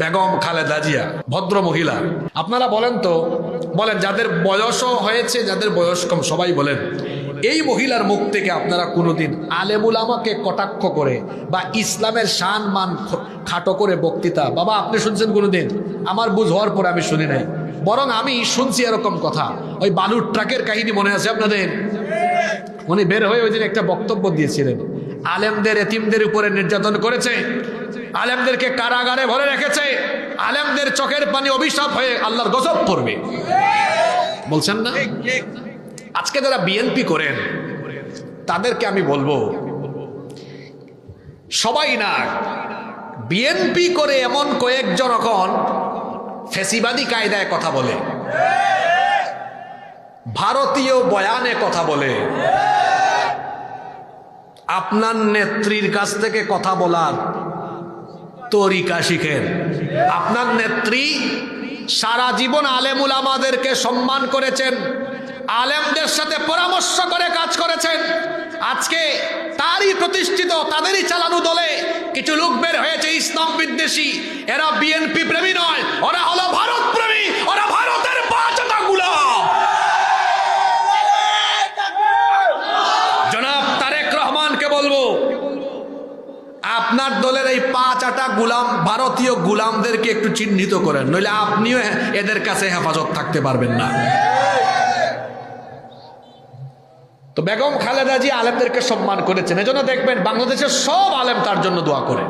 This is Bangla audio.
বেগম খালেদা জিয়া ভদ্র মহিলা। আপনারা বলেন তো, বলেন যাদের বয়সও হয়েছে, যাদের বয়স কম, সবাই বলেন এই মহিলার মুখ থেকে আপনারা কোনোদিন আলেমুল আমাকে কটাক্ষ করে বা ইসলামের শান মান খাটো করে বক্তৃতা, বাবা আপনি শুনছেন কোনোদিন? আমার বুঝ হওয়ার পরে আমি শুনি নাই, বরং আমি শুনছি এরকম কথা। ওই বালুর ট্রাকের কাহিনী মনে আছে আপনাদের? উনি বের হয়ে ওই দিন একটা বক্তব্য দিয়েছিলেন, আলেমদের এতিমদের উপরে নির্যাতন করেছে, আলেমদেরকে কারাগারে ভরে রেখেছে, আলেমদের চোখের পানি অভিশাপ হয়ে আল্লাহর গজব পড়বে বলছেন না? আজকে যারা বিএনপি করেন তাদেরকে আমি বলবো, সবাই না, বিএনপি করে এমন কয়েকজন এখন ফ্যাসিবাদী কায়দায় কথা বলে, ভারতীয় বয়ানে কথা বলে। আপনার নেত্রীর কাছ থেকে কথা বলার তরিকা শিখেন। আপনার নেত্রী সারা জীবন আলেম উলামাদেরকে সম্মান করেছেন, আলেমদের সাথে পরামর্শ করে কাজ করেছেন। আজকে তারই প্রতিষ্ঠিত, তাদেরই চালানো দলে কিছু লোক বের হয়েছে ইসলাম বিদ্বেষী। এরা বিএনপি প্রেমী নয়, ওরা হলো ভারত প্রেমী, ওরা ভারতের পাঁচটা গোলাম। জনাব তারেক রহমানকে বলবো, আপনার দলের এই পাঁচটা গোলাম, ভারতীয় গোলামদেরকে একটু চিহ্নিত করেন, নইলে আপনিও এদের কাছে হেফাজত থাকতে পারবেন না। তো বেগম খালেদা জি আলেমদেরকে সম্মান করেছেন, এজন্য দেখবেন বাংলাদেশের সব আলেম তার জন্য দোয়া করে।